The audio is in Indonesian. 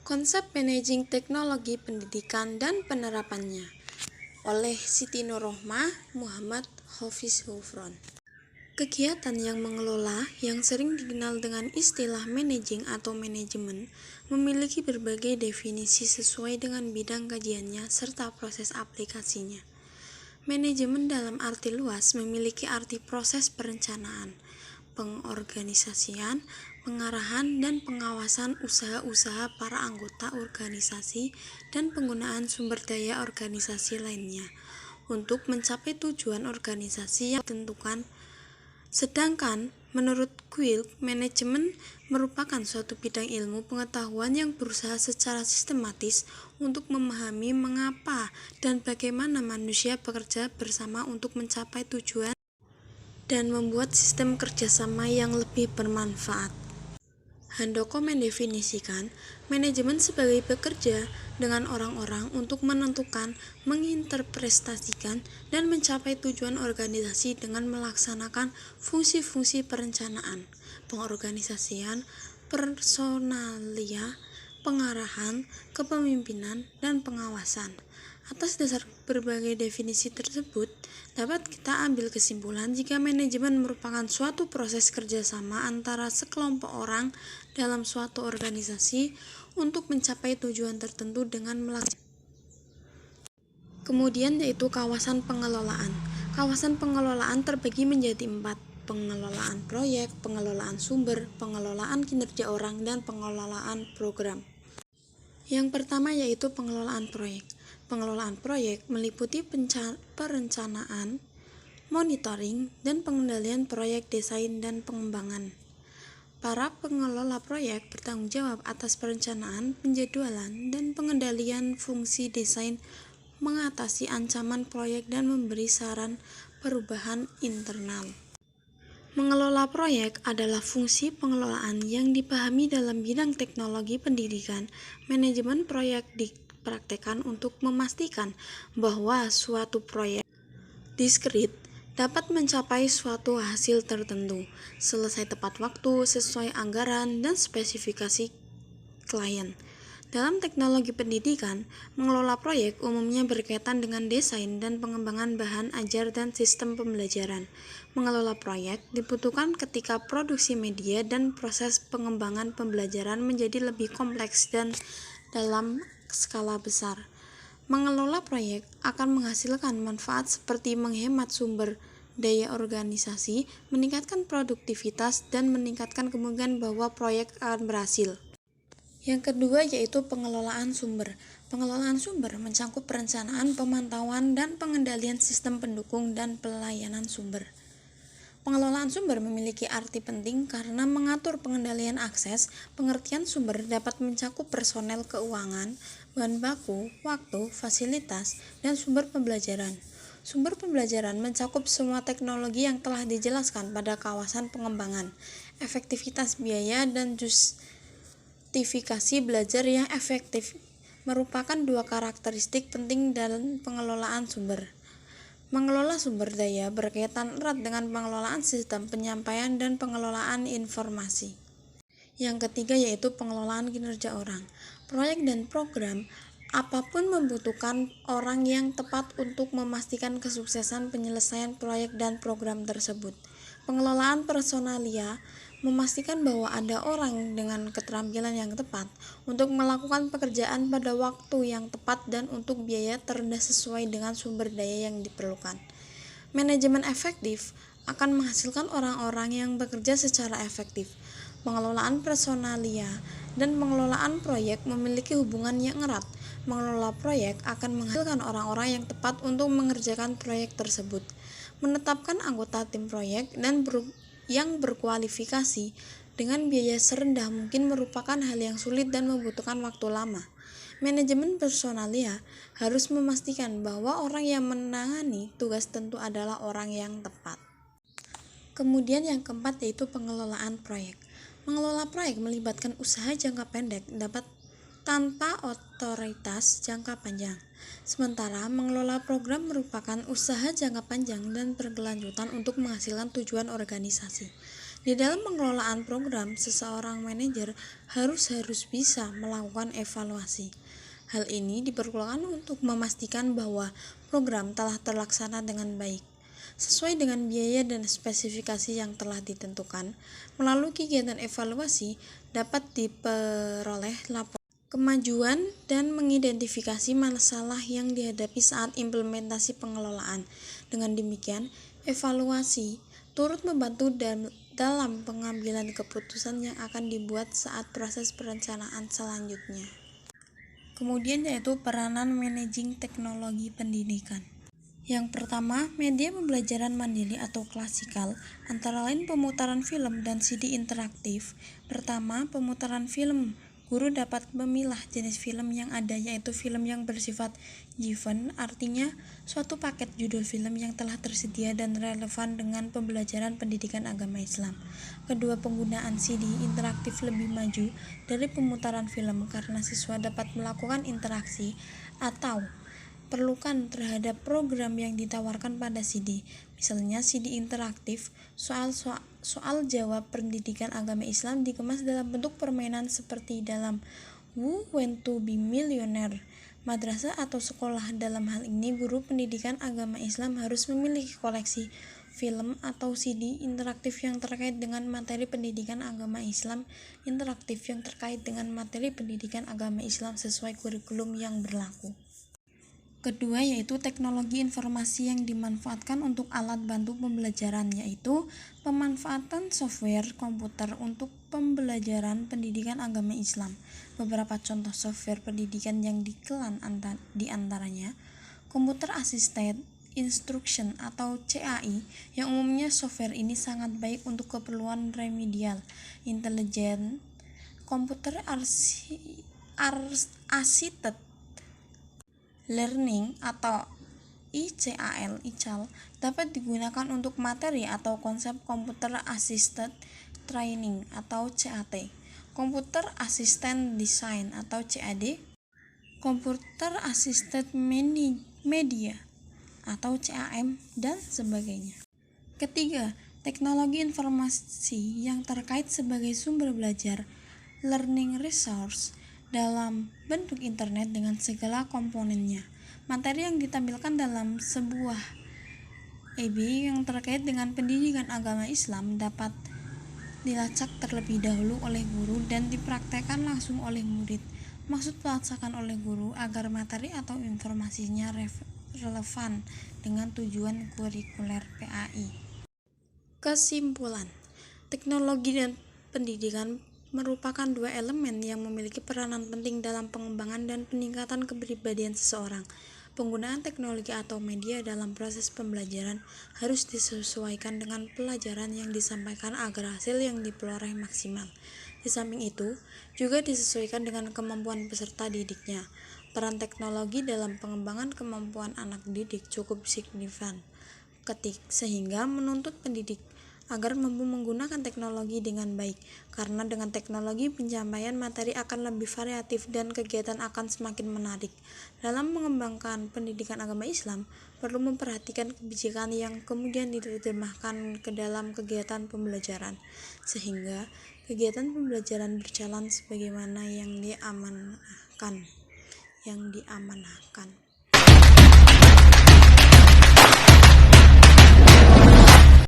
Konsep Managing Teknologi Pendidikan dan Penerapannya oleh Siti Nurrohmah Muhammad Hafiz Hufron. Kegiatan yang mengelola yang sering dikenal dengan istilah managing atau manajemen memiliki berbagai definisi sesuai dengan bidang kajiannya serta proses aplikasinya. Manajemen dalam arti luas memiliki arti proses perencanaan, pengorganisasian, pengarahan, dan pengawasan usaha-usaha para anggota organisasi dan penggunaan sumber daya organisasi lainnya untuk mencapai tujuan organisasi yang ditentukan. Sedangkan menurut Quilk, manajemen merupakan suatu bidang ilmu pengetahuan yang berusaha secara sistematis untuk memahami mengapa dan bagaimana manusia bekerja bersama untuk mencapai tujuan dan membuat sistem kerjasama yang lebih bermanfaat. Handoko mendefinisikan manajemen sebagai bekerja dengan orang-orang untuk menentukan, menginterpretasikan, dan mencapai tujuan organisasi dengan melaksanakan fungsi-fungsi perencanaan, pengorganisasian, personalia, pengarahan, kepemimpinan, dan pengawasan. Atas dasar berbagai definisi tersebut, dapat kita ambil kesimpulan jika manajemen merupakan suatu proses kerjasama antara sekelompok orang dalam suatu organisasi untuk mencapai tujuan tertentu dengan melaksanakan. Kemudian yaitu kawasan pengelolaan. Kawasan pengelolaan terbagi menjadi 4, pengelolaan proyek, pengelolaan sumber, pengelolaan kinerja orang, dan pengelolaan program. Yang pertama yaitu pengelolaan proyek. Pengelolaan proyek meliputi perencanaan, monitoring, dan pengendalian proyek desain dan pengembangan. Para pengelola proyek bertanggung jawab atas perencanaan, penjadwalan, dan pengendalian fungsi desain, mengatasi ancaman proyek, dan memberi saran perubahan internal. Mengelola proyek adalah fungsi pengelolaan yang dipahami dalam bidang teknologi pendidikan. Manajemen proyek dipraktekkan untuk memastikan bahwa suatu proyek diskrit dapat mencapai suatu hasil tertentu, selesai tepat waktu, sesuai anggaran, dan spesifikasi klien. Dalam teknologi pendidikan, mengelola proyek umumnya berkaitan dengan desain dan pengembangan bahan ajar dan sistem pembelajaran. Mengelola proyek dibutuhkan ketika produksi media dan proses pengembangan pembelajaran menjadi lebih kompleks dan dalam skala besar. Mengelola proyek akan menghasilkan manfaat seperti menghemat sumber daya organisasi, meningkatkan produktivitas, dan meningkatkan kemungkinan bahwa proyek akan berhasil. Yang kedua yaitu pengelolaan sumber. Pengelolaan sumber mencakup perencanaan, pemantauan, dan pengendalian sistem pendukung dan pelayanan sumber. Pengelolaan sumber memiliki arti penting karena mengatur pengendalian akses. Pengertian sumber dapat mencakup personel, keuangan, bahan baku, waktu, fasilitas, dan sumber pembelajaran. Sumber pembelajaran mencakup semua teknologi yang telah dijelaskan pada kawasan pengembangan, efektivitas biaya, dan justifikasi belajar yang efektif merupakan dua karakteristik penting dalam pengelolaan sumber. Mengelola sumber daya berkaitan erat dengan pengelolaan sistem penyampaian dan pengelolaan informasi. Yang ketiga yaitu pengelolaan kinerja orang. Proyek dan program apapun membutuhkan orang yang tepat untuk memastikan kesuksesan penyelesaian proyek dan program tersebut. Pengelolaan personalia memastikan bahwa ada orang dengan keterampilan yang tepat untuk melakukan pekerjaan pada waktu yang tepat dan untuk biaya terendah sesuai dengan sumber daya yang diperlukan. Manajemen efektif akan menghasilkan orang-orang yang bekerja secara efektif. Pengelolaan personalia dan pengelolaan proyek memiliki hubungan yang erat. Mengelola proyek akan menghasilkan orang-orang yang tepat untuk mengerjakan proyek tersebut. Menetapkan anggota tim proyek dan yang berkualifikasi dengan biaya serendah mungkin merupakan hal yang sulit dan membutuhkan waktu lama. Manajemen personalia harus memastikan bahwa orang yang menangani tugas tentu adalah orang yang tepat. Kemudian yang keempat yaitu pengelolaan proyek. Mengelola proyek melibatkan usaha jangka pendek dapat tanpa otoritas jangka panjang. Sementara mengelola program merupakan usaha jangka panjang dan berkelanjutan untuk menghasilkan tujuan organisasi. Di dalam pengelolaan program, seseorang manajer harus bisa melakukan evaluasi. Hal ini diperlukan untuk memastikan bahwa program telah terlaksana dengan baik, sesuai dengan biaya dan spesifikasi yang telah ditentukan. Melalui kegiatan evaluasi dapat diperoleh laporan kemajuan dan mengidentifikasi masalah yang dihadapi saat implementasi pengelolaan. Dengan demikian, evaluasi turut membantu dalam pengambilan keputusan yang akan dibuat saat proses perencanaan selanjutnya. Kemudian yaitu peranan managing teknologi pendidikan. Yang pertama, media pembelajaran mandiri atau klasikal, antara lain pemutaran film dan CD interaktif. Pertama, pemutaran film. Guru dapat memilah jenis film yang ada, yaitu film yang bersifat given, artinya suatu paket judul film yang telah tersedia dan relevan dengan pembelajaran pendidikan agama Islam. Kedua, penggunaan CD interaktif lebih maju dari pemutaran film karena siswa dapat melakukan interaksi atau perlukan terhadap program yang ditawarkan pada CD. Misalnya CD interaktif, soal jawab pendidikan agama Islam dikemas dalam bentuk permainan seperti dalam Who Want to Be Millionaire. Madrasah atau sekolah, dalam hal ini guru pendidikan agama Islam, harus memiliki koleksi film atau CD interaktif yang terkait dengan materi pendidikan agama Islam interaktif yang terkait dengan materi pendidikan agama Islam sesuai kurikulum yang berlaku. Kedua yaitu teknologi informasi yang dimanfaatkan untuk alat bantu pembelajaran, yaitu pemanfaatan software komputer untuk pembelajaran pendidikan agama Islam. Beberapa contoh software pendidikan yang dikelola di antaranya Computer Assisted Instruction atau CAI, yang umumnya software ini sangat baik untuk keperluan remedial, Intelligent Computer Assisted Learning atau ICAL dapat digunakan untuk materi atau konsep Computer Assisted Training atau CAT, Computer Assisted Design atau CAD, Computer Assisted Media atau CAM, dan sebagainya. Ketiga, teknologi informasi yang terkait sebagai sumber belajar, learning resource, dalam bentuk internet dengan segala komponennya. Materi yang ditampilkan dalam sebuah EB yang terkait dengan pendidikan agama Islam dapat dilacak terlebih dahulu oleh guru dan dipraktekkan langsung oleh murid. Maksud pelacakan oleh guru agar materi atau informasinya relevan dengan tujuan kurikuler PAI. Kesimpulan, teknologi dan pendidikan merupakan dua elemen yang memiliki peranan penting dalam pengembangan dan peningkatan kepribadian seseorang. Penggunaan teknologi atau media dalam proses pembelajaran harus disesuaikan dengan pelajaran yang disampaikan agar hasil yang diperoleh maksimal. Di samping itu, juga disesuaikan dengan kemampuan peserta didiknya. Peran teknologi dalam pengembangan kemampuan anak didik cukup signifikan, sehingga menuntut pendidik agar mampu menggunakan teknologi dengan baik, karena dengan teknologi penyampaian materi akan lebih variatif dan kegiatan akan semakin menarik. Dalam mengembangkan pendidikan agama Islam, perlu memperhatikan kebijakan yang kemudian diterjemahkan ke dalam kegiatan pembelajaran, sehingga kegiatan pembelajaran berjalan sebagaimana yang diamanahkan.